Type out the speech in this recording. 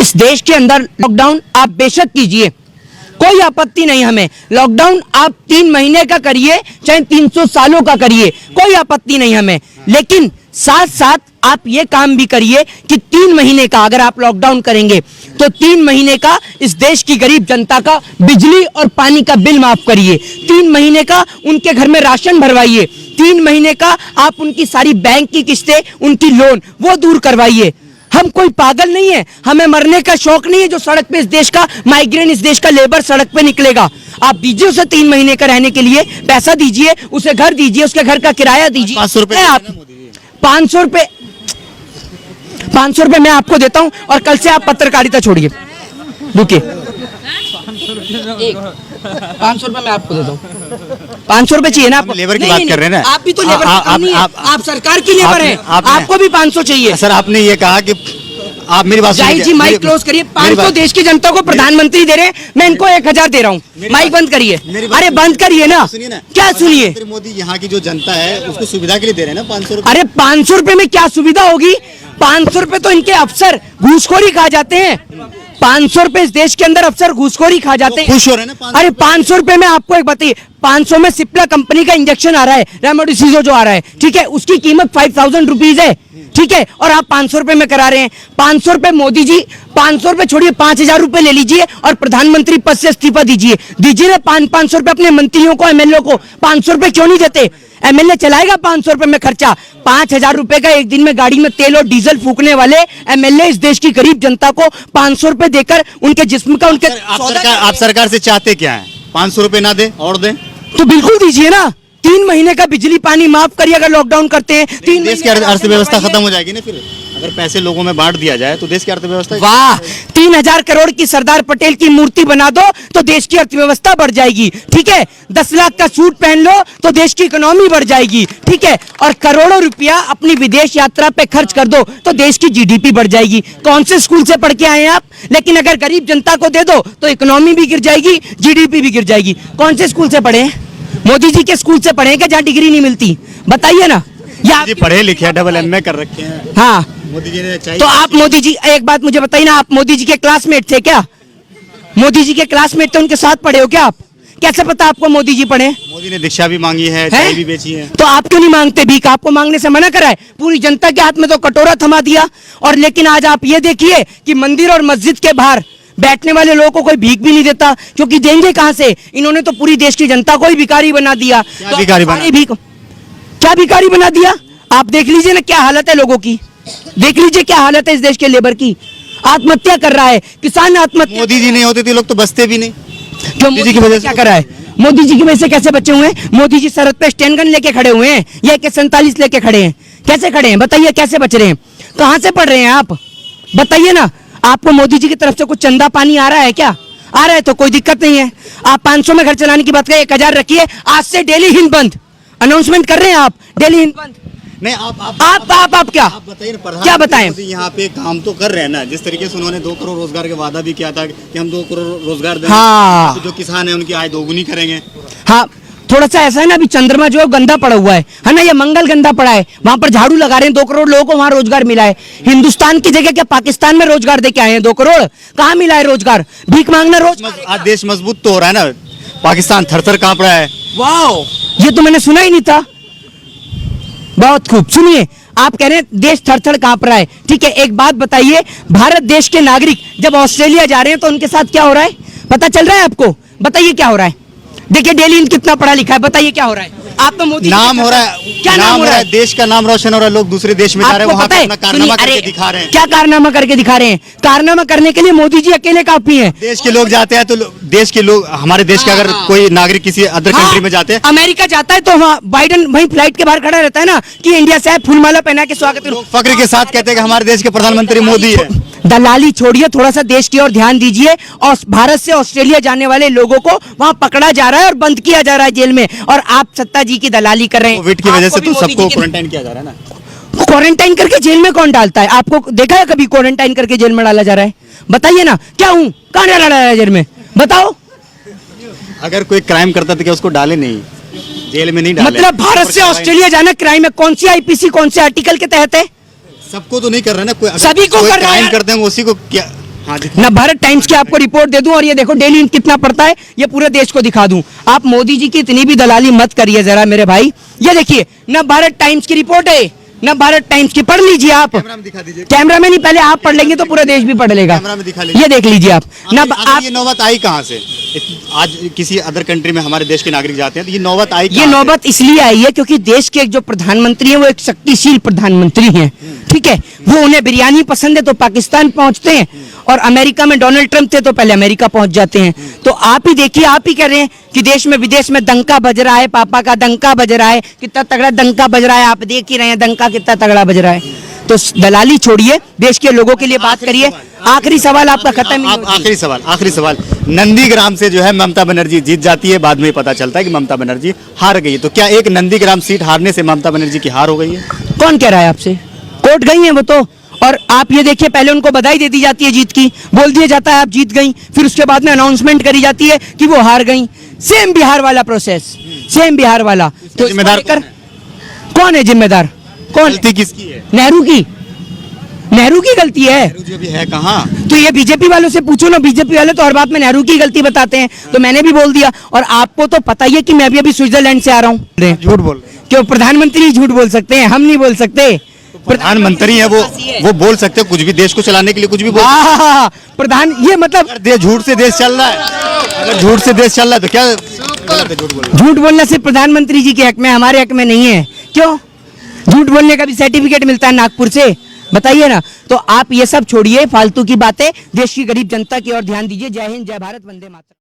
इस देश के अंदर लॉकडाउन आप बेशक कीजिए, कोई आपत्ति नहीं हमें। लॉकडाउन आप 3 महीने का करिए, चाहे 300 सालों का करिए, कोई आपत्ति नहीं हमें। लेकिन साथ साथ आप ये काम भी करिए कि 3 महीने का अगर आप लॉकडाउन करेंगे तो 3 महीने का इस देश की गरीब जनता का बिजली और पानी का बिल माफ करिए। 3 महीने का उनके घर में राशन भरवाइए। 3 महीने का आप उनकी सारी बैंक की किस्तें, उनकी लोन वो दूर करवाइए। हम कोई पागल नहीं है, हमें मरने का शौक नहीं है जो सड़क पे इस देश का माइग्रेंट, इस देश का लेबर सड़क पे निकलेगा। आप दीजिए उसे 3 महीने का रहने के लिए पैसा दीजिए, उसे घर दीजिए, उसके घर का किराया दीजिए। 500 रुपए आप 500 रुपए मैं आपको देता हूं और कल से आप पत्रकारिता छोड़िए। रुकिए, 500 रुपए मैं आपको देता हूँ। 500 रुपए चाहिए ना आपको? लेबर की बात कर रहे हैं ना आप भी तो लेबर आप सरकार की लेबर है, आपको भी 500 चाहिए। सर आपने ये कहा कि आप मेरी बात जाहिर जी माइक क्लोज करिए। 500 देश की जनता को प्रधानमंत्री दे रहे हैं, मैं इनको 1000 दे रहा हूँ। माइक बंद करिए। अरे बंद करिए ना, क्या सुनिए। मोदी यहाँ की जो जनता है उसको सुविधा के लिए दे रहे हैं ना 500 रुपए। अरे 500 रुपए में क्या सुविधा होगी? 500 रुपए तो इनके अफसर घूसखोरी खा जाते हैं। 500 रुपए इस देश के अंदर अफसर घूसखोरी खा जाते हैं। खुश हो रहे हैं ना? अरे 500 रुपए में आपको एक बताइए, 500 में सिप्ला कंपनी का इंजेक्शन आ रहा है, रेमडेसिविर जो आ रहा है, ठीक है, उसकी कीमत 5000 रुपीज है, ठीक है, और आप 500 रुपए में करा रहे हैं। 500 रुपए मोदी जी, 500 रुपए छोड़िए, 5000 रुपए ले लीजिए और प्रधानमंत्री पद से इस्तीफा दीजिए। दीजिए ना 500 रुपए अपने मंत्रियों को, एमएलए को। 500 रुपए क्यों नहीं देते? एमएलए चलाएगा 500 रुपए में खर्चा। 5000 रुपए का एक दिन में गाड़ी में तेल और डीजल फूकने वाले एमएलए इस देश की गरीब जनता को 500 रुपए देकर उनके जिस्म का, उनके आप सरकार से चाहते क्या है? 500 रुपए ना दे और दे तो बिल्कुल दीजिए ना। 3 महीने का बिजली पानी माफ करिए अगर लॉकडाउन करते हैं। 3 देश की अर्थव्यवस्था खत्म हो जाएगी ना फिर। अगर पैसे लोगों में बांट दिया जाए तो देश की अर्थव्यवस्था। वाह, 3000 करोड़ की सरदार पटेल की मूर्ति बना दो तो देश की अर्थव्यवस्था बढ़ जाएगी, ठीक है। 10 लाख का सूट पहन लो तो देश की इकोनॉमी बढ़ जाएगी, ठीक है। और करोड़ों रुपया अपनी विदेश यात्रा पे खर्च कर दो तो देश की जीडीपी बढ़ जाएगी। कौन से स्कूल से पढ़ के आए हैं आप? लेकिन अगर गरीब जनता को दे दो तो इकोनॉमी भी गिर जाएगी, जीडीपी भी गिर जाएगी। कौन से स्कूल से पढ़े हैं? मोदी जी के स्कूल से पढ़े हैं क्या जहाँ डिग्री नहीं मिलती? बताइए ना। या पढ़े लिखे डबल एमए कर रखे हैं। हाँ, मोदी जी ने चाहिए तो आप मोदी जी, एक बात मुझे बताइए ना, आप मोदी जी के क्लासमेट थे क्या? मोदी जी के क्लासमेट थे, उनके साथ पढ़े हो क्या आप? कैसे पता आपको मोदी जी पढ़े? मोदी ने दीक्षा भी मांगी है, चाय भी बेची है। तो आप क्यों नहीं मांगते भीख? आपको मांगने से मना करा है? पूरी जनता के हाथ में तो कटोरा थमा दिया। और लेकिन आज आप ये देखिए कि मंदिर और मस्जिद के बाहर बैठने वाले लोगों को कोई भीख भी नहीं देता, क्योंकि देंगे कहां से? इन्होंने तो पूरी देश की जनता को ही भिखारी बना दिया। क्या भिखारी बना दिया? आप देख लीजिए ना क्या हालत है लोगों की। देख लीजिए क्या हालत है इस देश के लेबर की। आत्महत्या कर रहा है किसान, आत्महत्या। मोदी जी नहीं होते थे लोग तो बसते भी नहीं। क्यों? मोदी जी की वजह से क्या कर रहा है? मोदी जी की वजह से कैसे बचे हुए हैं? मोदी जी सरहद पे स्टैंड गन लेके खड़े हुए हैं या AK-47 लेके खड़े हैं? कैसे खड़े हैं बताइए? कैसे बच रहे हैं? कहां से पढ़ रहे हैं आप? बताइए ना। आपको मोदी जी की तरफ से कुछ चंदा पानी आ रहा है क्या? आ रहा है तो कोई दिक्कत नहीं है। आप 500 में घर चलाने की बात करें, 1000 रखिए। आज से डेली हिंद बंद अनाउंसमेंट कर रहे हैं आप, डेली हिंद बंद। नहीं आप क्या बताइए ना, क्या बताएं? यहाँ पे काम तो कर रहे हैं ना, जिस तरीके से उन्होंने 2 करोड़ रोजगार का वादा भी किया था कि हम 2 करोड़ रोजगार देंगे। हाँ, तो जो किसान है उनकी आय दोगुनी करेंगे। हाँ, थोड़ा सा ऐसा है ना, अभी चंद्रमा जो है गंदा पड़ा हुआ है ना, ये मंगल गंदा पड़ा है, वहां पर झाड़ू लगा रहे हैं। 2 करोड़ लोगों को वहां रोजगार मिला है। हिंदुस्तान की जगह क्या पाकिस्तान में रोजगार दे के आए हैं? 2 करोड़ कहाँ मिला है रोजगार? भीख मांगना आज देश मजबूत तो हो रहा है ना, पाकिस्तान थर-थर कांप रहा है। वाह, ये तो मैंने सुना ही नहीं था। बहुत खूब, सुनिए, आप कह रहे हैं देश थर-थर कांप रहा है, ठीक है। एक बात बताइए, भारत देश के नागरिक जब ऑस्ट्रेलिया जा रहे हैं तो उनके साथ क्या हो रहा है? पता चल रहा है आपको? बताइए क्या हो रहा है? देखिए डेली कितना पढ़ा लिखा है, बताइए क्या हो रहा है? आप तो मोदी नाम हो रहा है, क्या नाम हो रहा है? देश का नाम रोशन हो रहा है। लोग दूसरे देश में जा रहे हैं, वहां पे अपना कारनामा करके दिखा रहे हैं। क्या कारनामा करके दिखा रहे हैं? कारनामा करने के लिए मोदी जी अकेले काफी हैं। देश के लोग जाते हैं तो देश के लोग, हमारे देश के अगर कोई नागरिक किसी अदर कंट्री में जाते हैं, अमेरिका जाता है तो वहाँ बाइडन वहीं फ्लाइट के बाहर खड़ा रहता है ना कि इंडिया से फूलमाला पहना के स्वागत करो। फक्र के साथ कहते हैं कि हमारे देश के प्रधानमंत्री मोदी है। दलाली छोड़िए, थोड़ा सा देश की ओर ध्यान दीजिए। और भारत से ऑस्ट्रेलिया जाने वाले लोगों को वहां पकड़ा जा रहा है और बंद किया जा रहा है जेल में, और आप सत्ता जी की दलाली कर रहे हैं। कोविड की वजह से तो सबको क्वारंटाइन किया जा रहा है ना। क्वारंटाइन करके जेल में कौन डालता है? आपको देखा है कभी क्वारंटाइन करके जेल में डाला जा रहा है? बताइए ना, क्या हूँ कहाँ डाला जा रहा है जेल में? बताओ। अगर कोई क्राइम करता तो क्या उसको डाले नहीं, जेल में नहीं डाले? मतलब भारत से ऑस्ट्रेलिया जाना क्राइम है? कौन सी IPC कौन से आर्टिकल के तहत है? सबको तो नहीं कर रहा ना, कोई सभी को कर रहा है। क्राइम करते हैं उसी को क्या हाँ, दिखाइए। ना भारत टाइम्स की आपको रिपोर्ट दे दूं और ये देखो डेली कितना पड़ता है, ये पूरे देश को दिखा दूं। आप मोदी जी की इतनी भी दलाली मत करिए जरा मेरे भाई। ये देखिए ना भारत टाइम्स की रिपोर्ट है, ना भारत टाइम्स की, पढ़ लीजिए आप। कैमरा में दिखा दीजिए। कैमरा में नहीं, पहले आप पढ़ लेंगे तो पूरा देश भी पढ़ लेगा। कैमरा में दिखा लीजिए। ये देख लीजिए आप ना आप। ये नौबत आई कहाँ से? आज किसी अदर कंट्री में हमारे देश के नागरिक जाते हैं तो ये नौबत आई ये कहाँ से? नौबत इसलिए आई है क्योंकि देश के जो प्रधानमंत्री हैं वो एक शक्तिशील प्रधानमंत्री हैं, ठीक है। वो उन्हें बिरयानी पसंद है तो पाकिस्तान पहुंचते हैं, और अमेरिका में डोनाल्ड ट्रंप थे तो पहले अमेरिका पहुंच जाते हैं। तो आप ही देखिए, आप ही कह रहे हैं कि देश में विदेश में डंका बज रहा है, पापा का डंका बज रहा है, कितना तगड़ा डंका बज रहा है, आप देख ही रहे हैं डंका कितना तगड़ा बज रहा है। तो दलाली छोड़िए, देश के लोगों के लिए बात करिए। आखिरी सवाल आपका खत्म ही आप नहीं होता। आखिरी सवाल नंदीग्राम से जो है ममता बनर्जी जीत जाती है, बाद में पता चलता है कि ममता बनर्जी हार गई है, तो क्या एक नंदीग्राम सीट हारने से ममता बनर्जी की हार हो गई है? कौन कह रहा है आपसे? कोर्ट गई हैं वो तो। और आप ये देखिए, पहले उनको बधाई दे दी जाती है जीत की, बोल दिया जाता है आप जीत गई, फिर उसके बाद में अनाउंसमेंट करी जाती है कि वो हार गई। सेम बिहार वाला प्रोसेस, सेम बिहार वाला। तो जिम्मेदार कौन है जिम्मेदार? कौन? गलती किसकी है? नेहरू की, नेहरू की गलती है। नेहरू जी अभी है कहाँ? तो ये बीजेपी वालों से पूछो ना, बीजेपी वाले तो हर बात में नेहरू की गलती बताते हैं, तो मैंने भी बोल दिया। और आपको तो पता ही है कि मैं भी अभी स्विट्जरलैंड से आ रहा हूँ। झूठ बोल रहे हैं। क्यों? प्रधानमंत्री ही झूठ बोल सकते हैं, हम नहीं बोल सकते। प्रधानमंत्री है वो बोल सकते हैं कुछ भी, देश को चलाने के लिए कुछ भी बोल। प्रधान, ये मतलब अगर झूठ से देश चल रहा है, अगर झूठ से देश चल रहा है तो क्या गलत है झूठ बोलना? झूठ बोलना सिर्फ प्रधानमंत्री जी के हक में, हमारे हक में नहीं है। क्यों? झूठ बोलने का भी सर्टिफिकेट मिलता है नागपुर से, बताइए ना। तो आप ये सब छोड़िए फालतू की बातें, देश की गरीब जनता की ओर ध्यान दीजिए। जय हिंद, जय भारत, वंदे मातरम।